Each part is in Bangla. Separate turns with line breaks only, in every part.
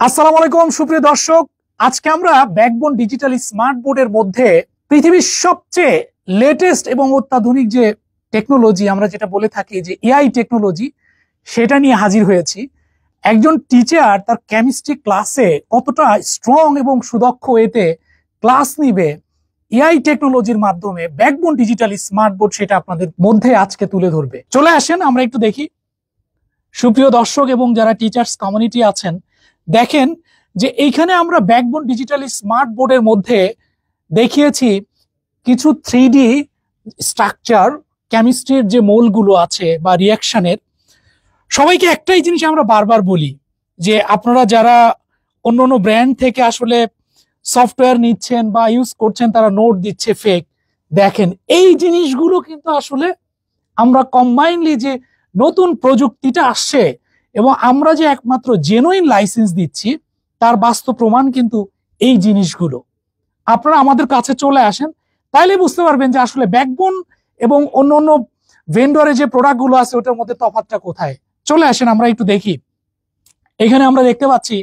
আসসালামু আলাইকুম সুপ্রিয় দর্শক, আজকে আমরা ব্যাকবোন ডিজিটাল স্মার্ট বোর্ডের মধ্যে পৃথিবীর সবচেয়ে লেটেস্ট এবং অত্যাধুনিক যে টেকনোলজি আমরা যেটা বলে থাকি যে এআই টেকনোলজি, সেটা নিয়ে হাজির হয়েছি। একজন টিচার তার কেমিস্ট্রি ক্লাসে কতটা স্ট্রং এবং সুদক্ষ ওয়েতে ক্লাস নিবে এআই টেকনোলজির মাধ্যমে ব্যাকবোন ডিজিটাল স্মার্ট বোর্ড, সেটা আপনাদের মধ্যে আজকে তুলে ধরবে। চলে আসেন আমরা একটু দেখি। সুপ্রিয় দর্শক এবং যারা টিচার্স কমিউনিটি আছেন, দেখেন যে এইখানে আমরা ব্যাকবোন ডিজিটাল স্মার্ট বোর্ডের মধ্যে দেখিয়েছি কিছু 3D স্ট্রাকচার, কেমিস্ট্রির যে মৌলগুলো আছে বা রিয়াকশনের। সবাইকে একটাই জিনিস আমরা বারবার বলি যে আপনারা যারা অন্য অন্য ব্র্যান্ড থেকে আসলে সফটওয়্যার নিচ্ছেন বা ইউজ করছেন, তারা নোট দিচ্ছে ফেক। দেখেন এই জিনিসগুলো কিন্তু আসলে আমরা কম্বাইনলি যে নতুন প্রযুক্তিটা আসছে এবং আমরা যে একমাত্র জেনুইন লাইসেন্স দিচ্ছি, তার বাস্তব প্রমাণ কিন্তু এই জিনিসগুলো। আপনারা আমাদের কাছে চলে আসেন, তাইলে বুঝতে পারবেন যে আসলে ব্যাকবোন এবং অন্য অন্য ভেন্ডরের যে প্রোডাক্টগুলো আছে ওটার মধ্যে তফাৎটা কোথায়। চলে আসেন আমরা একটু দেখি। এখানে আমরা দেখতে পাচ্ছি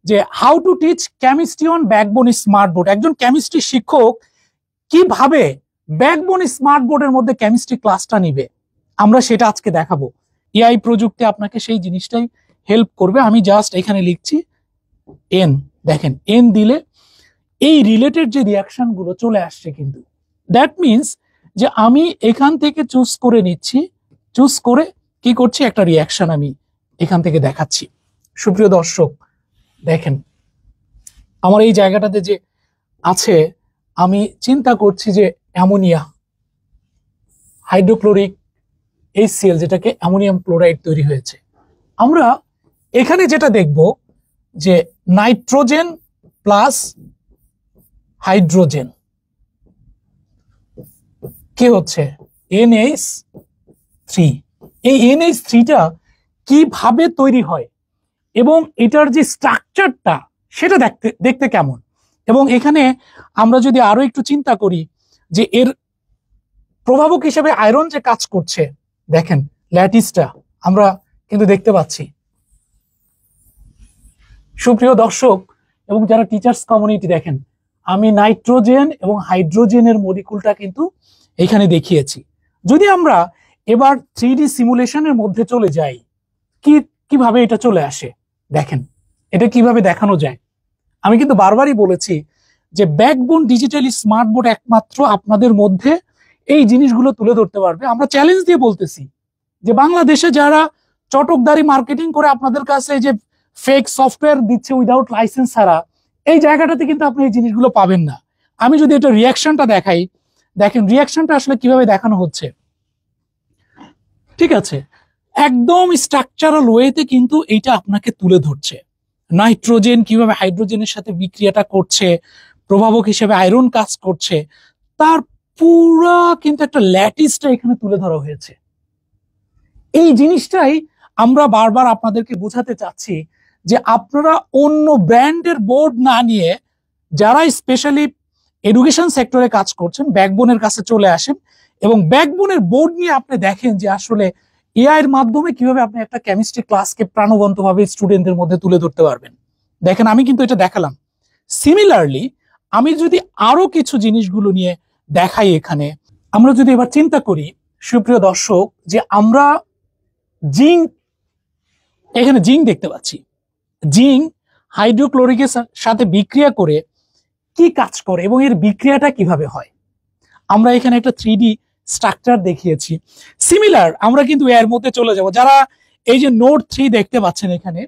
যে how to teach chemistry on backbone smart board. একজন কেমিস্ট্রি শিক্ষক কিভাবে ব্যাকবোন স্মার্ট বোর্ডের মধ্যে কেমিস্ট্রি ক্লাসটা নিবে, আমরা সেটা আজকে দেখাবো। এআই প্রযুক্তি আপনাকে সেই জিনিসটাই হেল্প করবে। আমি জাস্ট এখানে লিখছি এন, দেখেন এন দিলে এই রিলেটেড যে রিয়াকশন গুলো চলে আসছে কিন্তু। দ্যাট মিনস যে আমি এখান থেকে চুজ করে নিচ্ছি, চুজ করে কি করছি, একটা রিয়াকশন আমি এখান থেকে দেখাচ্ছি। সুপ্রিয় দর্শক দেখেন আমার এই জায়গাটাতে যে আছে, আমি চিন্তা করছি যে অ্যামোনিয়া হাইড্রোক্লোরিক HCl, যেটাকে অ্যামোনিয়াম ক্লোরাইড তৈরি হয়েছে। আমরা এখানে যেটা দেখব যে নাইট্রোজেন প্লাস হাইড্রোজেন কি হচ্ছে NH3। এই NH3টা কিভাবে তৈরি হয় এবং এটার যে স্ট্রাকচারটা সেটা দেখতে কেমন। এবং এখানে আমরা যদি আরো একটু চিন্তা করি যে এর প্রভাবক হিসেবে আয়রন যে কাজ করছে, দেখেন ল্যাটিসটা আমরা কিন্তু দেখতে পাচ্ছি। সুপ্রিয় দর্শক এবং যারা টিচার্স কমিউনিটি, দেখেন আমি নাইট্রোজেন এবং হাইড্রোজেনের মলিকুলটা কিন্তু এখানে দেখিয়েছি। যদি আমরা এবার 3D সিমুলেশনের মধ্যে চলে যাই, কিভাবে এটা চলে আসে, দেখেন এটা কিভাবে দেখানো যায়। আমি কিন্তু বারবারই বলেছি যে ব্যাকবোন ডিজিটাল স্মার্ট বোর্ড একমাত্র আপনাদের মধ্যে এই জিনিসগুলো তুলে ধরতে পারবে। আমরা চ্যালেঞ্জ দিয়ে বলতেছি যে বাংলাদেশে যারা চটকদারি মার্কেটিং করে আপনাদের কাছে যে ফেক সফটওয়্যার দিচ্ছে উইদাউট লাইসেন্স ছাড়া, এই জায়গাটাতে কিন্তু আপনি এই জিনিসগুলো পাবেন না। আমি যদি এটা রিয়াকশনটা দেখাই, দেখেন রিয়াকশনটা আসলে কিভাবে দেখানো হচ্ছে। ঠিক আছে, একদম স্ট্রাকচারাল ওয়েতে কিন্তু এইটা আপনাকে তুলে ধরছে। নাইট্রোজেন কিভাবে হাইড্রোজেনের সাথে বিক্রিয়াটা করছে, প্রভাবক হিসেবে আয়রন কাজ করছে, তার পুরা কিন্তু একটা ল্যাটিসটা এখানে তুলে ধরা হয়েছে। এই জিনিসটাই আমরা বারবার আপনাদেরকে বোঝাতে চাচ্ছি যে আপনারা অন্য ব্র্যান্ডের বোর্ড না নিয়ে, যারা স্পেশালি এডুকেশন সেক্টরে কাজ করছেন, ব্যাকবোনের কাছে চলে আসেন এবং ব্যাকবোনের বোর্ড নিয়ে আপনি দেখেন যে আসলে এআই এর মাধ্যমে কিভাবে আপনি একটা কেমিস্ট্রি ক্লাসকে প্রাণবন্তভাবে স্টুডেন্টদের মধ্যে তুলে ধরতে পারবেন। দেখেন আমি কিন্তু এটা দেখালাম। সিমিলারলি আমি যদি আরো কিছু জিনিসগুলো নিয়ে দেখাই, এখানে আমরা যদি এবার চিন্তা করি সুপ্রিয় দর্শক যে আমরা জিঙ্ক, এখানে জিঙ্ক দেখতে পাচ্ছি, জিঙ্ক হাইড্রোক্লোরিকের সাথে বিক্রিয়া করে কি কাজ করে এবং এর বিক্রিয়াটা কিভাবে হয়। আমরা এখানে একটা 3D স্ট্রাকচার দেখিয়েছি। সিমিলার আমরা কিন্তু এর মধ্যে চলে যাব। যারা এই যে নোট 3 দেখতে পাচ্ছেন, এখানে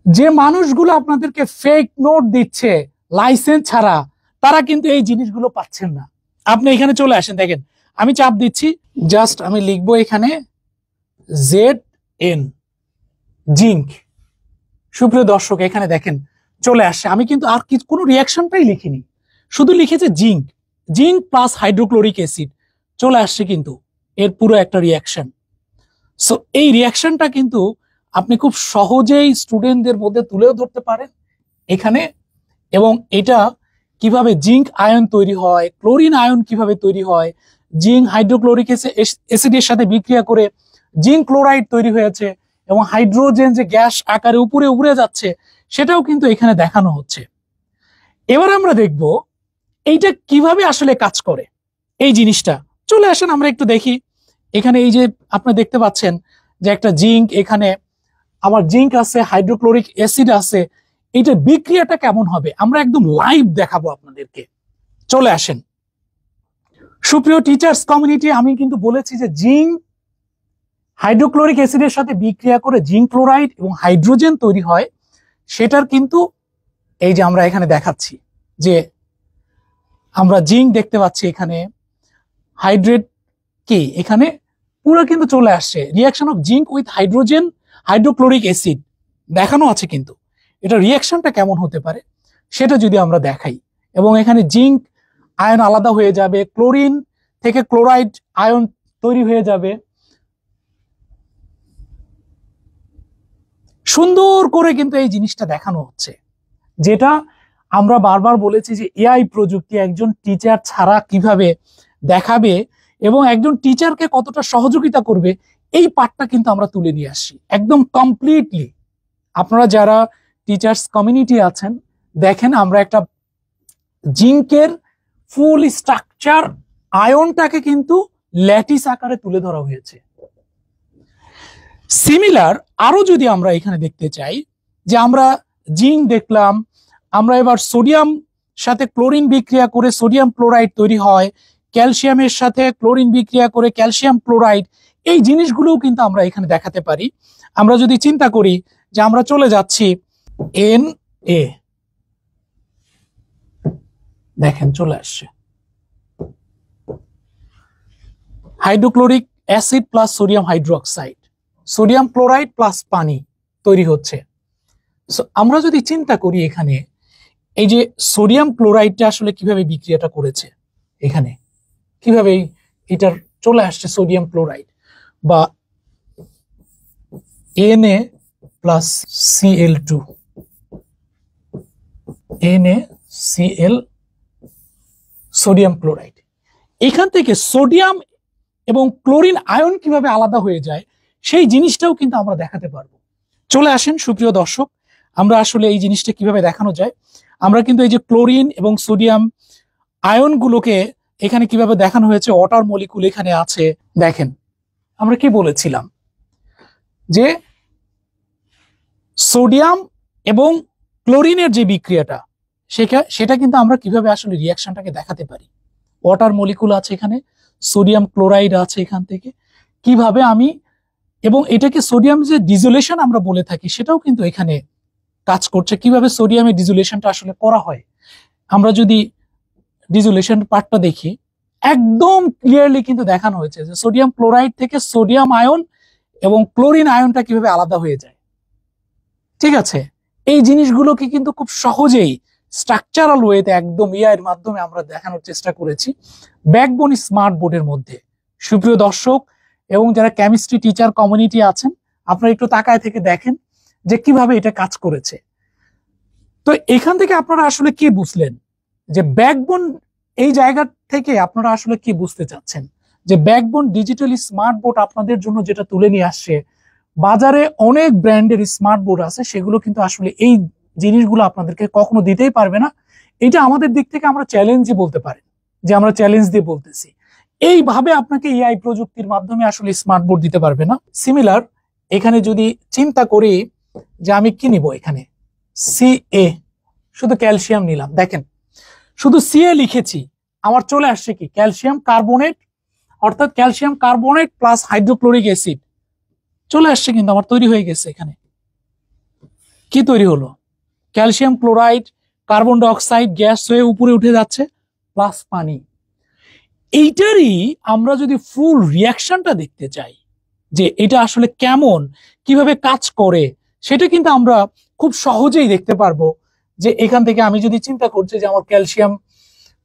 যে মানুষগুলো আপনাদেরকে ফেক নোট দিচ্ছে লাইসেন্স ছাড়া, তারা কিন্তু এই জিনিসগুলো পাচ্ছেন না। আপনি এখানে চলে আসেন, দেখেন আমি চাপ দিচ্ছি, জাস্ট আমি লিখবো এখানে ZN জিঙ্ক। সুপ্রিয় দর্শক এখানে দেখেন চলে আসছে। আমি কিন্তু আর কোনো রিয়াকশনটাই লিখিনি, শুধু লিখেছে zinc, zinc plus hydrochloric acid চলে আসছে কিন্তু এর পুরো একটা রিয়াকশন। সো এই রিয়াকশনটা কিন্তু আপনি খুব সহজেই স্টুডেন্টদের মধ্যে তুলেও ধরতে পারেন এখানে। এবং এটা কিভাবে জিঙ্ক আয়ন তৈরি হয়, ক্লোরিন আয়ন কিভাবে তৈরি হয়, জিঙ্ক হাইড্রোক্লোরিক অ্যাসিডের সাথে বিক্রিয়া করে জিঙ্ক ক্লোরাইড তৈরি হয়েছে এবং হাইড্রোজেন যে গ্যাস আকারে উপরে উড়ে যাচ্ছে সেটাও কিন্তু এখানে দেখানো হচ্ছে। এবার আমরা দেখব এইটা কিভাবে আসলে কাজ করে এই জিনিসটা। চলে আসেন আমরা একটু দেখি। এখানে এই যে আপনারা দেখতে পাচ্ছেন যে একটা জিঙ্ক, এখানে আমার জিঙ্ক আছে, হাইড্রোক্লোরিক অ্যাসিড আছে, এইটা বিক্রিয়াটা কেমন হবে আমরা একদম লাইভ দেখাবো আপনাদেরকে। চলে আসেন। সুপ্রিয় টিচার্স কমিউনিটি, আমি কিন্তু বলেছি যে জিঙ্ক হাইড্রোক্লোরিক অ্যাসিডের সাথে বিক্রিয়া করে জিঙ্ক ক্লোরাইড এবং হাইড্রোজেন তৈরি হয়। সেটার কিন্তু এই যে আমরা এখানে দেখাচ্ছি যে আমরা জিঙ্ক দেখতে পাচ্ছি, এখানে হাইড্রেট কি এখানে পুরো কিন্তু চলে আসছে reaction of zinc with hydrogen hydrochloric acid দেখানো আছে। কিন্তু এটা রিয়াকশনটা কেমন হতে পারে সেটা যদি আমরা দেখাই, এবং এখানে জিঙ্ক আয়ন আলাদা হয়ে যাবে, ক্লোরিন থেকে ক্লোরাইড আয়ন তৈরি হয়ে যাবে। সুন্দর করে কিন্তু এই জিনিসটা দেখানো হচ্ছে, যেটা আমরা বারবার বলেছি যে এআই প্রযুক্তি একজন টিচার ছাড়া কিভাবে দেখাবে এবং একজন টিচারকে কতটা সহযোগিতা করবে, এই পার্টটা কিন্তু আমরা তুলে নিয়ে আসি একদম কমপ্লিটলি। আপনারা যারা টিচার্স কমিউনিটি আছেন দেখেন, আমরা একটা জিঙ্কের ফুল স্ট্রাকচার আয়নটাকে কিন্তু ল্যাটিস আকারে তুলে ধরা হয়েছে। সিমিলার আরো যদি আমরা এখানে দেখতে চাই যে আমরা জিঙ্ক দেখলাম, আমরা এবার সোডিয়াম সাথে ক্লোরিন বিক্রিয়া করে সোডিয়াম ক্লোরাইড তৈরি হয়, ক্যালসিয়ামের সাথে ক্লোরিন বিক্রিয়া করে ক্যালসিয়াম ক্লোরাইড, এই জিনিসগুলোও কিন্তু আমরা এখানে দেখাতে পারি। আমরা যদি চিন্তা করি যে আমরা চলে যাচ্ছি এন এ, দেখেন চলে আসছে hydrochloric acid plus sodium hydroxide, sodium chloride plus পানি তৈরি হচ্ছে। আমরা যদি চিন্তা করি এখানে এই যে সোডিয়াম ক্লোরাইডটা আসলে কিভাবে বিক্রিয়াটা করেছে, এখানে কিভাবে এটার চলে আসছে সোডিয়াম ক্লোরাইড বা Na plus Cl2, NaCl sodium chloride. এখান থেকে সোডিয়াম এবং ক্লোরিন আয়ন কিভাবে আলাদা হয়ে যায় সেই জিনিসটাও কিন্তু আমরা দেখাতে পারবো। চলে আসেন সুপ্রিয় দর্শক, আমরা আসলে এই জিনিসটা কিভাবে দেখানো যায়। আমরা কিন্তু এই যে ক্লোরিন এবং সোডিয়াম আয়নগুলোকে এখানে কিভাবে দেখানো হয়েছে, ওয়াটার মলিকুল এখানে আছে। দেখেন আমরা কি বলেছিলাম যে সোডিয়াম এবং ক্লোরিনের যে বিক্রিয়াটা সেটা কিন্তু আমরা কিভাবে আসলে রিয়াকশনটাকে দেখাতে পারি। ওয়াটার মলিকুল আছে এখানে, সোডিয়াম ক্লোরাইড আছে এখান থেকে, কিভাবে আমি, এবং এটাকে সোডিয়াম যে ডিজোলেশন আমরা বলে থাকি সেটাও কিন্তু এখানে কাজ করছে, কিভাবে সোডিয়ামের ডিজোলেশনটা আসলে করা হয়। আমরা যদি ডিজোলেশন পার্টটা দেখি, একদম ক্লিয়ারলি কিন্তু দেখানো হয়েছে যে সোডিয়াম ক্লোরাইড থেকে সোডিয়াম আয়ন এবং ক্লোরিন আয়নটা কিভাবে আলাদা হয়ে যায়। ঠিক আছে, এই জিনিসগুলোকে কিন্তু খুব সহজেই স্ট্রাকচারাল ওয়েতে একদম এআই এর মাধ্যমে আমরা দেখানোর চেষ্টা করেছি ব্যাকবোন স্মার্ট বোর্ডের মধ্যে। সুপ্রিয় দর্শক এবং যারা কেমিস্ট্রি টিচার কমিউনিটি আছেন, আপনারা একটু তাকায় থেকে দেখেন যে কিভাবে এটা কাজ করেছে। তো এখান থেকে আপনারা আসলে কি বুঝলেন যে ব্যাকবোন, এই জায়গা থেকে আপনারা আসলে কি বুঝতে চাচ্ছেন যে ব্যাকবোন ডিজিটাল স্মার্ট বোর্ড আপনাদের জন্য যেটা তুলে নিয়ে আসছে। বাজারে অনেক ব্র্যান্ডের স্মার্ট বোর্ড আছে, সেগুলো কিন্তু আসলে এই জিনিসগুলো আপনাদেরকে কখনো দিতেই পারবে না। এটা আমাদের দিক থেকে আমরা চ্যালেঞ্জই বলতে পারি, যে আমরা চ্যালেঞ্জ দিয়ে বলতেছি এইভাবে আপনাকে এআই প্রযুক্তির মাধ্যমে আসলে স্মার্ট বোর্ড দিতে পারবে না। সিমিলার এখানে যদি চিন্তা করি যে আমি কি নিব, এখানে Ca, শুধু ক্যালসিয়াম নিলাম, দেখেন শুধু Ca লিখেছি, আমার চলে আসছে কি ক্যালসিয়াম কার্বনেট, অর্থাৎ calcium carbonate plus hydrochloric acid চলে আসছে, কিন্তু আমার তৈরি হয়ে গেছে। এখানে কি তৈরি হলো, calcium chloride, carbon die oxide gas হয়ে উপরে উঠে যাচ্ছে প্লাস পানি। এইটারই আমরা যদি ফুল রিয়াকশনটা দেখতে চাই যে এটা আসলে কেমন, কিভাবে কাজ করে, সেটা কিন্তু আমরা খুব সহজেই দেখতে পারবো। যে এখান থেকে আমি যদি চিন্তা করছি যে আমার calcium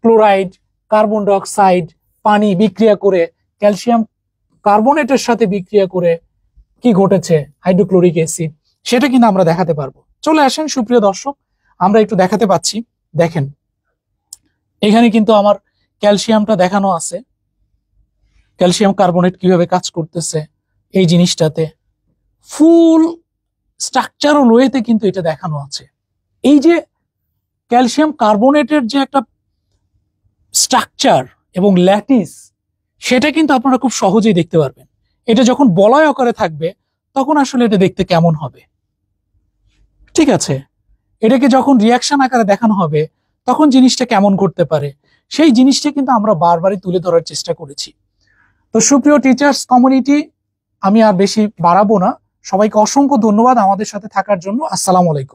chloride, carbon die oxide, পানি বিক্রিয়া করে ক্যালসিয়াম কার্বনেটের সাথে বিক্রিয়া করে কি ঘটেছে, হাইড্রোক্লোরিক অ্যাসিড, সেটা কিন্তু আমরা দেখাতে পারবো। চলে আসেন সুপ্রিয় দর্শক, আমরা একটু দেখাতে পাচ্ছি। দেখেন এখানে কিন্তু আমার ক্যালসিয়ামটা দেখানো আছে, ক্যালসিয়াম কার্বনেট কিভাবে কাজ করতেছে এই জিনিসটাতে ফুল স্ট্রাকচারাল ওয়েতে কিন্তু এটা দেখানো আছে। এই যে ক্যালসিয়াম কার্বনেটের যে একটা স্ট্রাকচার এবং ল্যাটিস, সেটা কিন্তু আপনারা খুব সহজেই দেখতে পারবেন। এটা যখন বলয় আকারে থাকবে তখন আসলে এটা দেখতে কেমন হবে, ঠিক আছে? এটাকে যখন রিয়াকশন আকারে দেখানো হবে তখন জিনিসটা কেমন করতে পারে, সেই জিনিসটা কিন্তু আমরা বারবারই তুলে ধরার চেষ্টা করেছি। তো সুপ্রিয় টিচার্স কমিউনিটি, আমি আর বেশি বাড়াবো না। সবাইকে অসংখ্য ধন্যবাদ আমাদের সাথে থাকার জন্য। আসসালামু আলাইকুম।